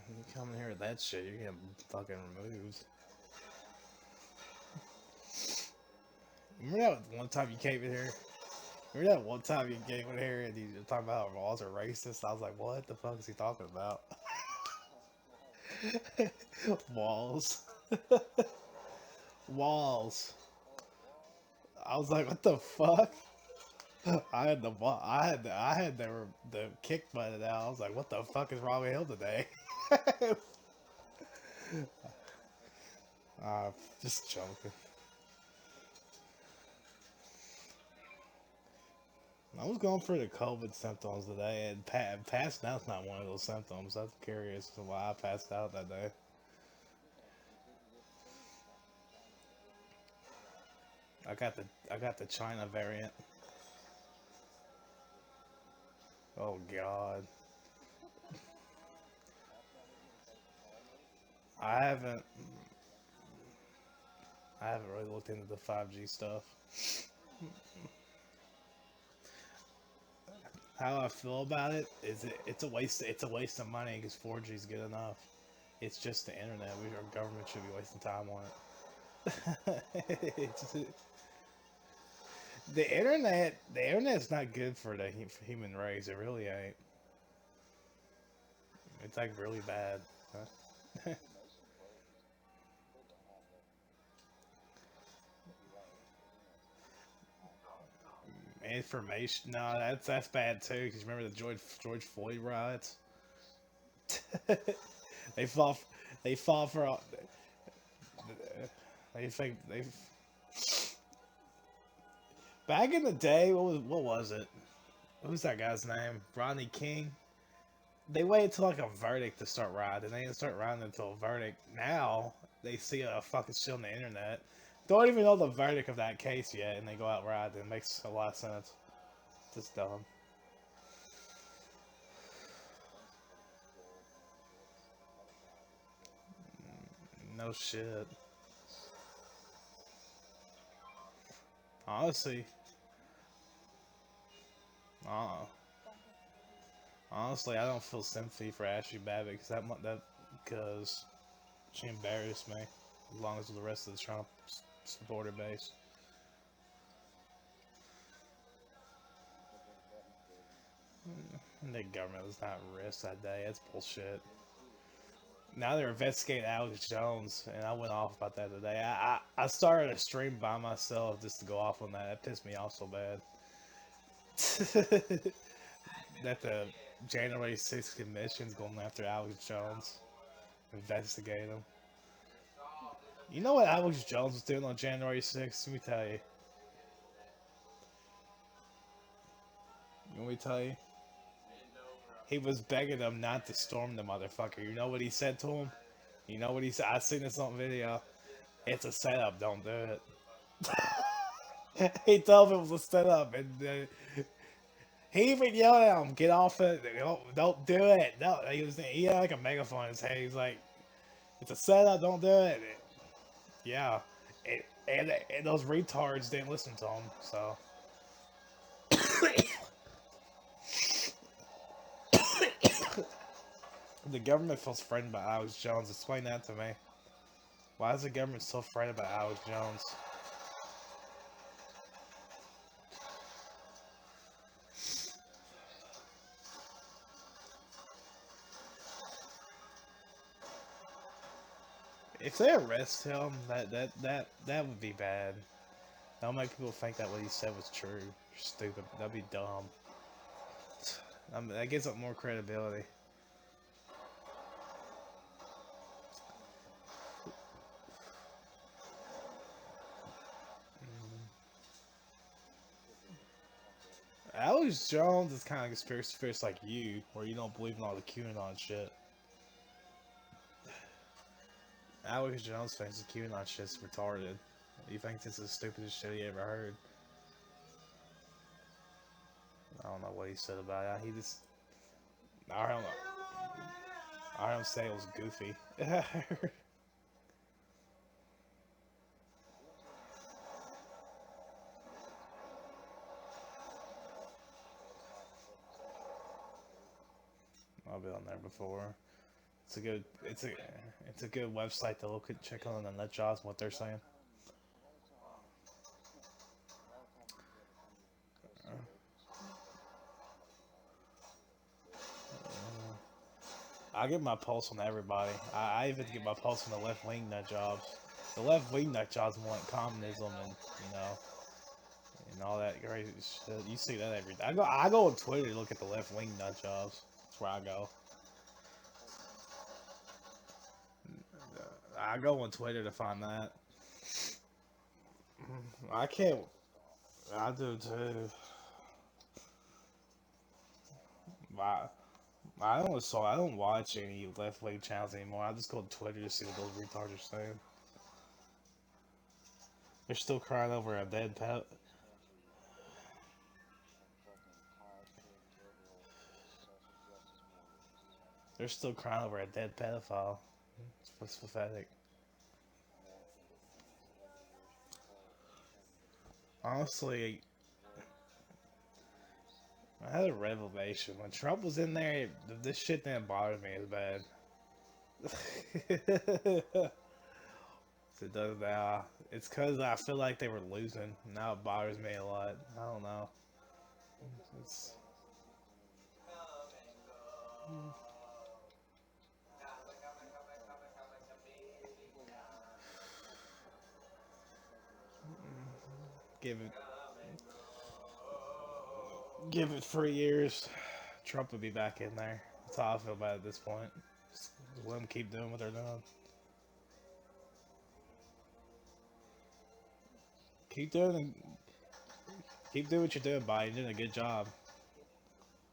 You come in here with that shit, you're getting fucking removed. Remember that one time you came in here? Remember that one time you came in here and you were talking about how walls are racist? I was like, what the fuck is he talking about? Walls. Walls. I was like, what the fuck? I had the kick button out. I was like, what the fuck is wrong with him today? uh, just joking. I was going for the COVID symptoms today, and passed out's not one of those symptoms. I'm curious why I passed out that day. I got the China variant. Oh God, I haven't I haven't really looked into the 5G stuff. How I feel about it is it's a waste. It's a waste of money because 4G is good enough. It's just the internet. Our government should be wasting time on it. it's, the internet's not good for the human race. It really ain't. It's like really bad. Information. No, that's bad too. Because remember the George Floyd riots? they fought. They fought for. They think they. Back in the day, what was it? What was that guy's name? Rodney King. They waited till like a verdict to start riding. They didn't start riding until a verdict. Now they see a fucking shit on the internet. Don't even know the verdict of that case yet, and they go out riding. It makes a lot of sense. Just dumb. No shit. Honestly, uh, honestly, I don't feel sympathy for Ashley Babbitt because she embarrassed me, as long as the rest of the Trump supporter base. The government was not at risk that day. That's bullshit. Now they're investigating Alex Jones, and I went off about that today. I started a stream by myself just to go off on that. That pissed me off so bad. That the January 6th commission's going after Alex Jones, investigating him. You know what Alex Jones was doing on January 6th? Let me tell you. Let me tell you. He was begging them not to storm the motherfucker. You know what he said to him? You know what he said? I seen this on video. It's a setup. Don't do it. He told him it was a setup, and he even yelled at him, "Get off it! Don't do it!" No, he had like a megaphone in his head. He's like, "It's a setup. Don't do it." Yeah, and those retards didn't listen to him. So the government feels threatened by Alex Jones. Explain that to me. Why is the government so afraid about Alex Jones? If they arrest him, that would be bad. That'll make people think that what he said was true. Stupid. That'd be dumb. That gives up more credibility. Alex Jones is kind of conspiracy theorist like you, where you don't believe in all the QAnon shit. Alex Jones thinks the QAnon shit's retarded. He thinks it's the stupidest shit he ever heard. I don't know what he said about it. He just, I don't know. I don't say it was goofy. I've been on there before. It's a good website to look at, check on the nut jobs, what they're saying. I get my pulse on everybody. I even get my pulse on the left wing nut jobs. The left wing nut jobs want communism and and all that crazy shit. You see that every day. I go on Twitter to look at the left wing nut jobs. That's where I go. I go on Twitter to find that. I can't. I do too. I, I don't watch any left wing channels anymore. I just go on Twitter to see what those retards are saying. They're still crying over a dead pet. They're still crying over a dead pedophile. It's pathetic. Honestly, I had a revelation. When Trump was in there, this shit didn't bother me as bad. It does now. It's because I feel like they were losing. Now it bothers me a lot. I don't know. It's, give it, give it 3 years. Trump would be back in there. That's how I feel about it at this point. Just let them keep doing what they're doing. Keep doing, keep doing what you're doing, Biden. You're doing a good job.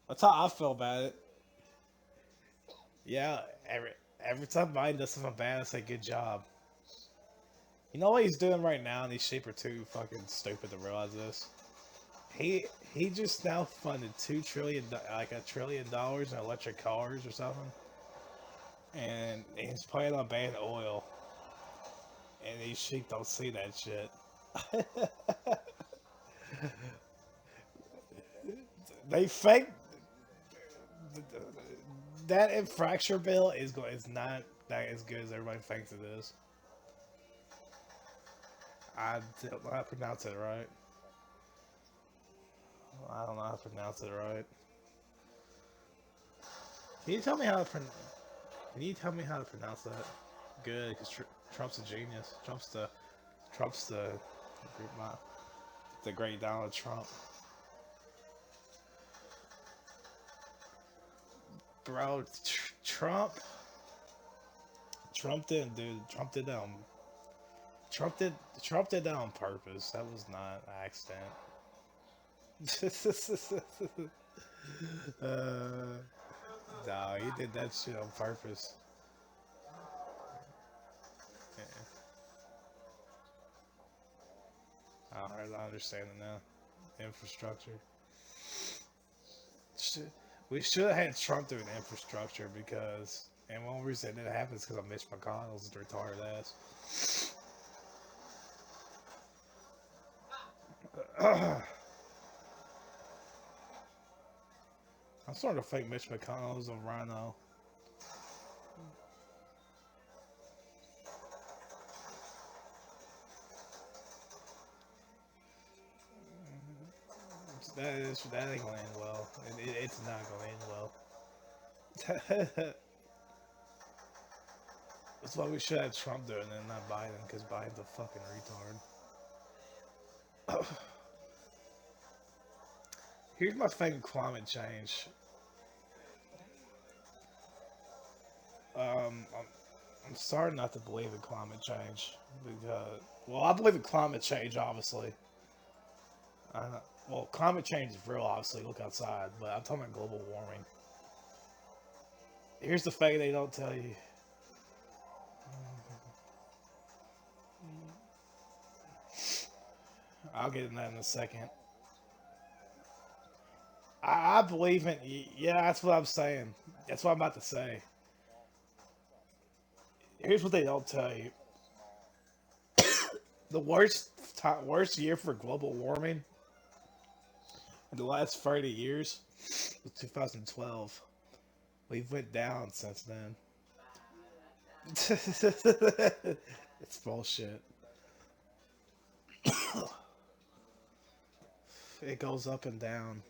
That's how I feel about it. Yeah, every time Biden does something bad, I say good job. You know what he's doing right now, and these sheep are too fucking stupid to realize this. He he just now funded like $1 trillion in electric cars or something, and he's planning on banning oil. And these sheep don't see that shit. They fake that infrastructure bill is not that as good as everybody thinks it is. I don't know how to pronounce it right. I don't know how to pronounce it right. Can you tell me how to Can you tell me how to pronounce that? Good, because Trump's a genius. Trump's the great Donald Trump. Bro, Trump didn't do. Trump did that on. Trump did that on purpose. That was not an accident. No, he did that shit on purpose. Yeah. I understand it now. Infrastructure. Shit. We should have had Trump doing infrastructure because, and one reason it didn't happen is because of Mitch McConnell's retarded ass. I'm starting to think Mitch McConnell is a rhino. That ain't gonna end well. It's not gonna end well. That's why we should have Trump doing it and not Biden, because Biden's a fucking retard. Here's my thing with climate change. I'm starting not to believe in climate change because, well, I believe in climate change, obviously. Well, climate change is real, obviously. Look outside, but I'm talking about global warming. Here's the thing they don't tell you. I'll get in that in a second. I believe in. Yeah, that's what I'm saying. That's what I'm about to say. Here's what they don't tell you. The worst year for global warming in the last 30 years was 2012. We've went down since then. It's bullshit. It goes up and down.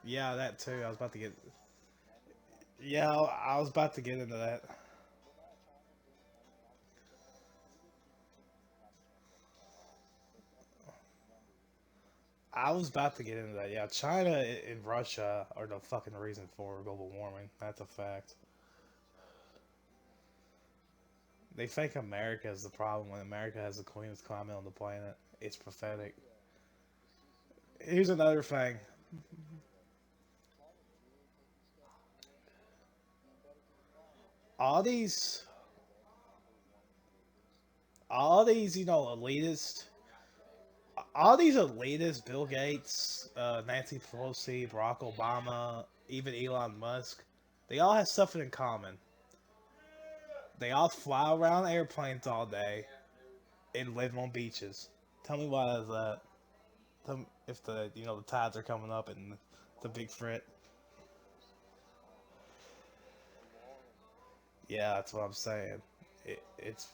Yeah, that too. I was about to get. Yeah, I was about to get into that. I was about to get into that. Yeah, China and Russia are the fucking reason for global warming. That's a fact. They think America is the problem when America has the cleanest climate on the planet. It's pathetic. Here's another thing. All these, all these, elitist, all these elitists, Bill Gates, Nancy Pelosi, Barack Obama, even Elon Musk, they all have something in common. They all fly around airplanes all day and live on beaches. Tell me why is that? Tell me if the tides are coming up and the big threat. Yeah, that's what I'm saying. It's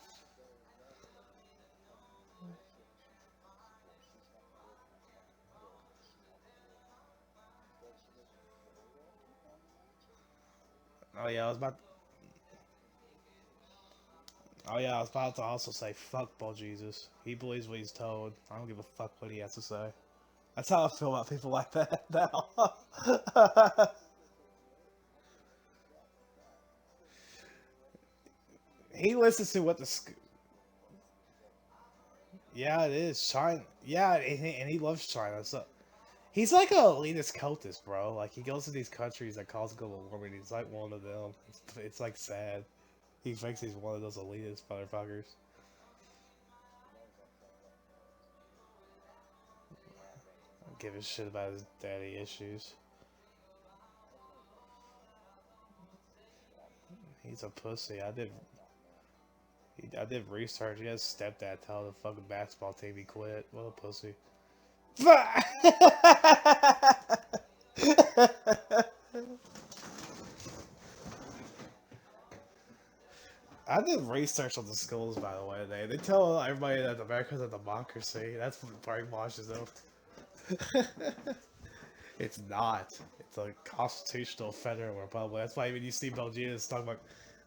oh yeah, I was about oh yeah, I was about to also say fuck Paul Jesus. He believes what he's told. I don't give a fuck what he has to say. That's how I feel about people like that now. He listens to what yeah, it is China. Yeah, and he loves China. So he's like a elitist cultist, bro. Like he goes to these countries that cause global warming. He's like one of them. It's like sad. He thinks he's one of those elitist motherfuckers. Don't give a shit about his daddy issues. He's a pussy. I did research. He has stepdad tell the fucking basketball team he quit. What a pussy. I did research on the schools, by the way. They tell everybody that America's a democracy. That's what brainwashes them. It's not. It's a constitutional federal republic. That's why when you see Belgians talking about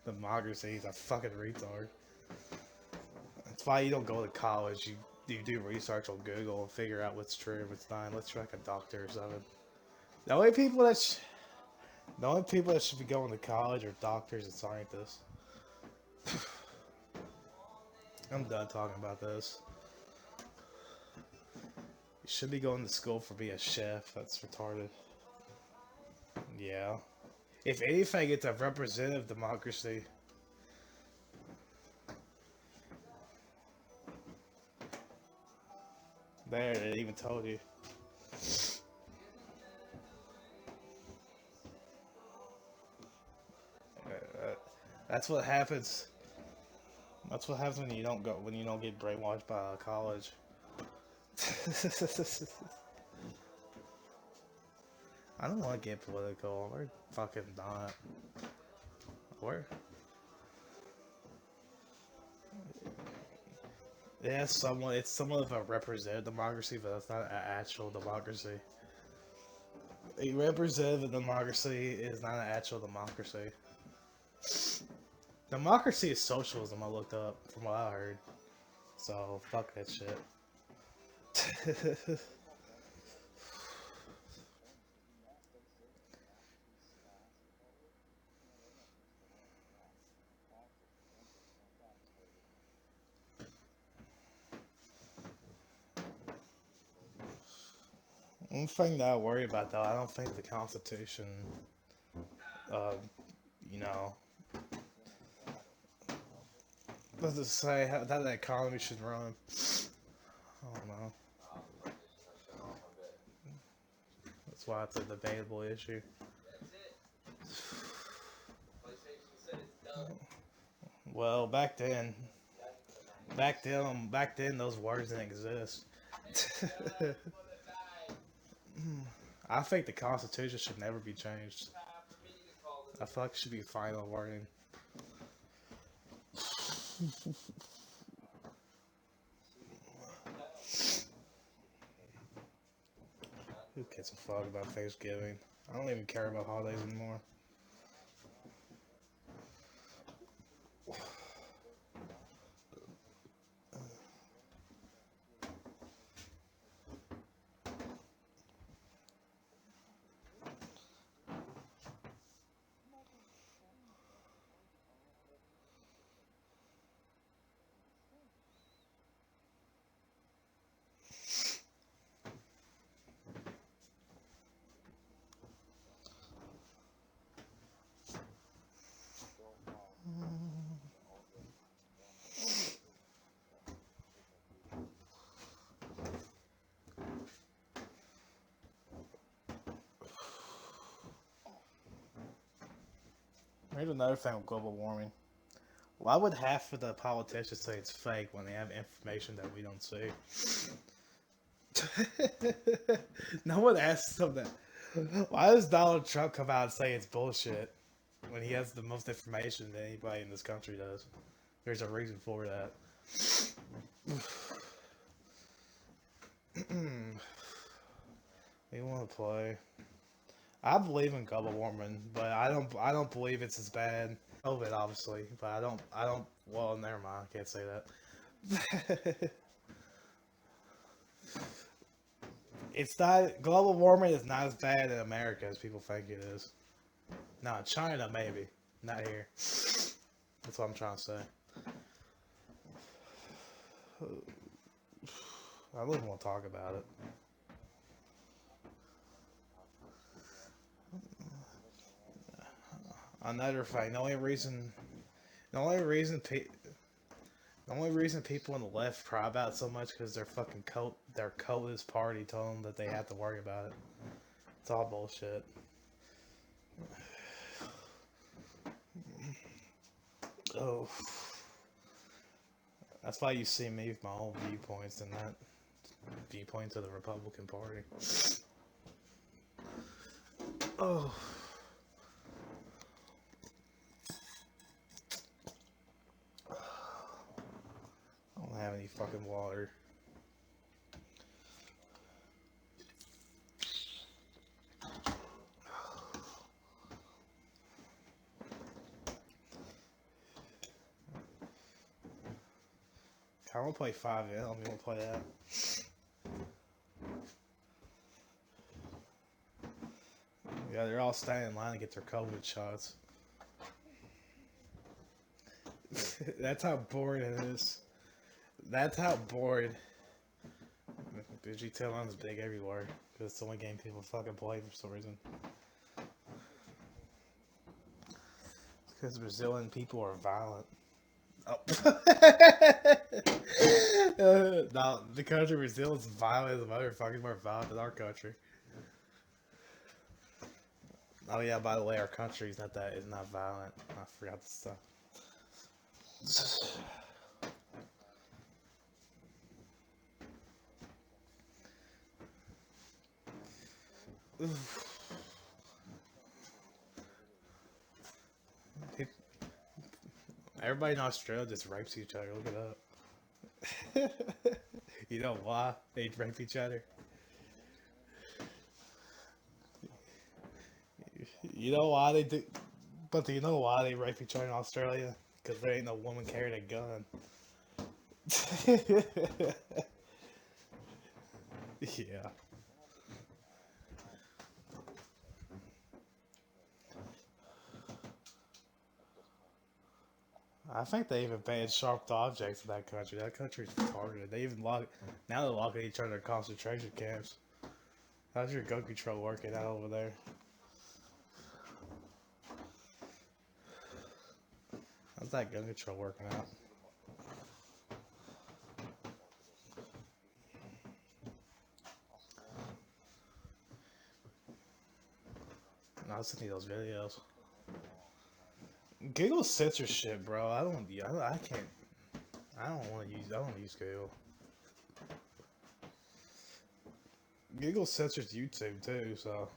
democracy, he's a fucking retard. That's why you don't go to college. You do research on Google and figure out what's true and what's not. Unless you're like a doctor or something. The only people that the only people that should be going to college are doctors and scientists. I'm done talking about this. You should be going to school for be a chef. That's retarded. Yeah. If anything, it's a representative democracy. There, it even told you. That's what happens. That's what happens when you don't get brainwashed by college. I don't want to get political. We're fucking not. We're yeah, somewhat. It's somewhat of a representative democracy, but it's not an actual democracy. A representative democracy is not an actual democracy. Democracy is socialism. I looked up from what I heard. So fuck that shit. One thing that I worry about though, I don't think the Constitution, uh, you know, doesn't say how the economy should run. I don't know. That's why it's a debatable issue. Well, back then, those words didn't exist. I think the Constitution should never be changed. I feel like it should be final wording. Who gives a fuck about Thanksgiving? I don't even care about holidays anymore. Here's another thing with global warming. Why would half of the politicians say it's fake when they have information that we don't see? No one asks them that. Why does Donald Trump come out and say it's bullshit when he has the most information that anybody in this country does? There's a reason for that. We want to play. I believe in global warming, but I don't believe it's as bad. COVID, obviously, but I don't. Well, never mind. I can't say that. It's not. Global warming is not as bad in America as people think it is. No, China maybe, not here. That's what I'm trying to say. I don't even want to talk about it. Another thing, the only reason people on the left cry about it so much because their coldest party told them that they have to worry about it. It's all bullshit. Oh, that's why you see me with my own viewpoints and not viewpoints of the Republican Party. Oh. I don't have any fucking water. I want to play 5M. You want to play that? Yeah, they're all standing in line to get their COVID shots. That's how bored it is. That's how bored. The GTA Online's big everywhere because it's the only game people fucking play for some reason. It's because Brazilian people are violent. Oh. No, the country Brazil is violent as a motherfucking more violent than our country. Oh yeah, by the way, our country is not violent. I forgot the stuff. Everybody in Australia just rapes each other. Look it up. You know why they rape each other? You know why they do? But do you know why they rape each other in Australia? Because there ain't no woman carrying a gun. Yeah. I think they even banned sharp objects in that country. That country's retarded. They even now they're locking each other in concentration camps. How's your gun control working out over there? How's that gun control working out? No, I just need those videos. Google censorship, bro. I don't use Google. Google censors YouTube too, so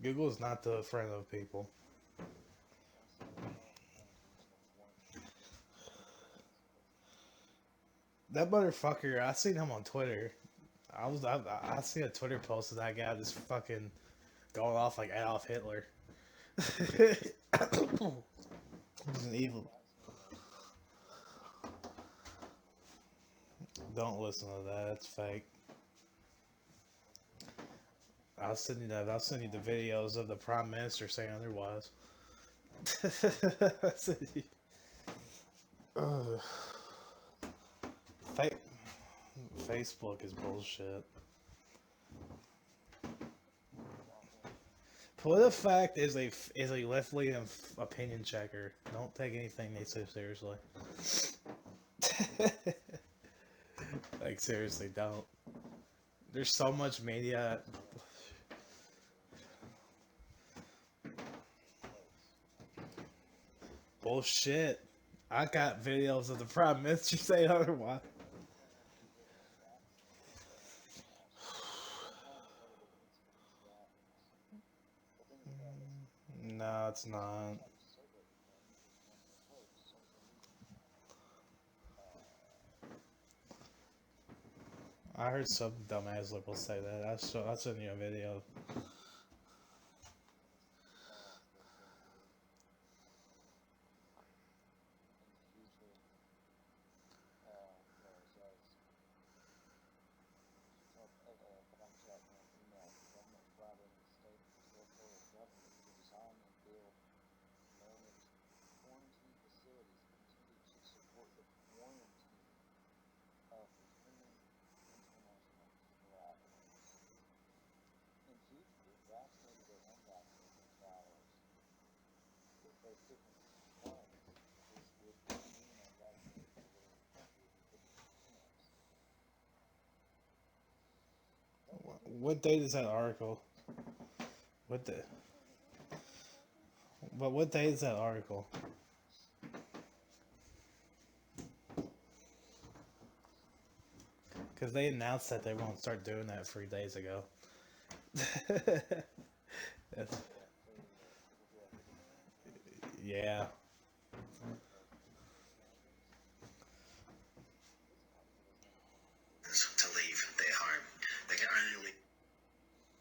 Google is not the friend of people. That motherfucker, I seen him on Twitter. I seen a Twitter post of that guy just fucking going off like Adolf Hitler. He's an evil. Don't listen to that. It's fake. I'll send you that. I'll send you the videos of the Prime Minister saying otherwise. Ugh. Fa- Facebook is bullshit. PolitiFact is a left-leaning opinion checker. Don't take anything they say seriously. Like seriously, don't. There's so much media. Bullshit. I got videos of the Prime Minister saying otherwise. No, it's not. I heard some dumbass liberal say that. I'll send you a video. What date is that article? What the? But what date is that article? Because they announced that they won't start doing that 3 days ago. Yeah. To leave their home. They can only leave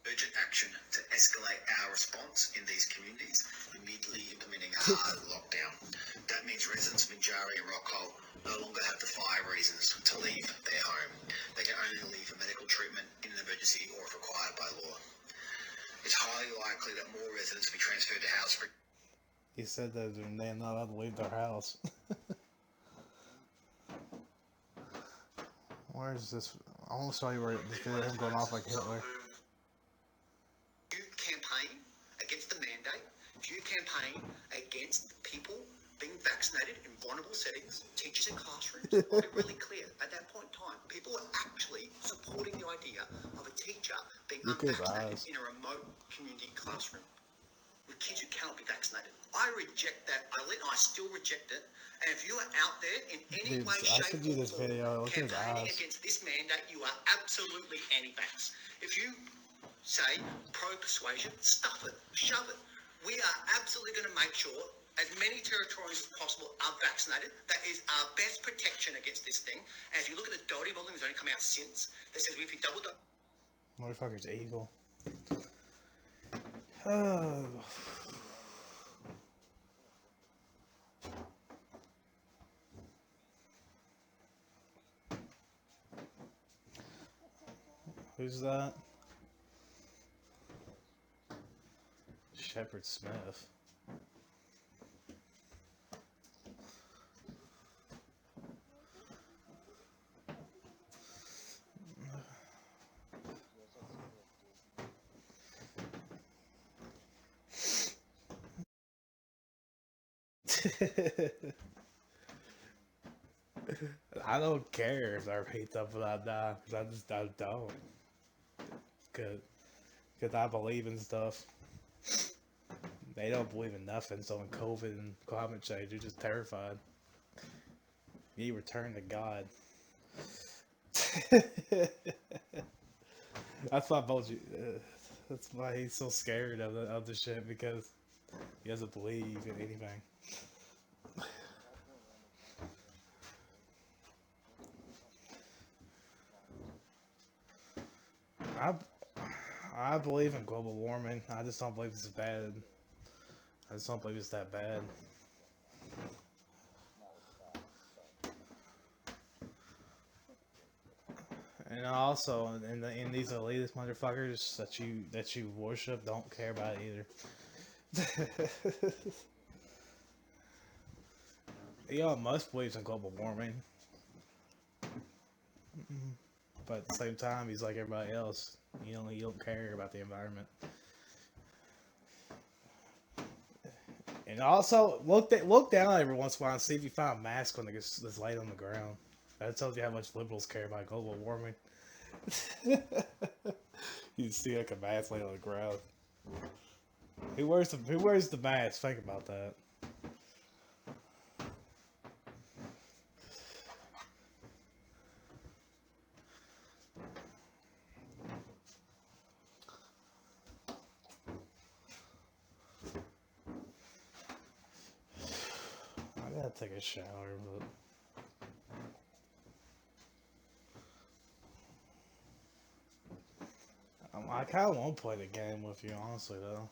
urgent action to escalate our response in these communities, immediately implementing a hard lockdown. That means residents of Minjari and Rockhole no longer have the 5 reasons to leave their home. They can only leave for medical treatment in an emergency or if required by law. It's highly likely that more residents will be transferred to house. He said that they're not allowed to leave their house. Where is this? I want to show you where this video of him going off like Hitler. If you campaign against the mandate, if you campaign against people being vaccinated in vulnerable settings, teachers in classrooms, I'll be really clear. At that point in time, people are actually supporting the idea of a teacher being unvaccinated in a remote community classroom with kids who cannot be vaccinated. I reject that. I still reject it. And if you are out there in any way, shape, or form campaigning against this mandate, you are absolutely anti-vax. If you say pro-persuasion, stuff it, shove it. We are absolutely going to make sure as many Territorians as possible are vaccinated. That is our best protection against this thing. And if you look at the Doherty modelling that's only come out since, that says if you double the... Motherfucker's evil. Oh. Who's that? Shepard Smith. I don't care if they're picked up without that, because I don't. Because I believe in stuff. They don't believe in nothing, so in COVID and climate change, they're just terrified. You return to God. That's why I told you. That's why he's so scared of the shit because he doesn't believe in anything. I I believe in global warming. I just don't believe it's bad. I just don't believe it's that bad. And also, in these elitist motherfuckers that you worship don't care about it either. Elon Musk believes in global warming, but at the same time, he's like everybody else. You don't care about the environment. And also, look down every once in a while and see if you find a mask when it's laid on the ground. That tells you how much liberals care about global warming. You see like a mask laid on the ground. Who wears the mask? Think about that. I gotta take a shower, but I kind of want to play the game with you, honestly, though.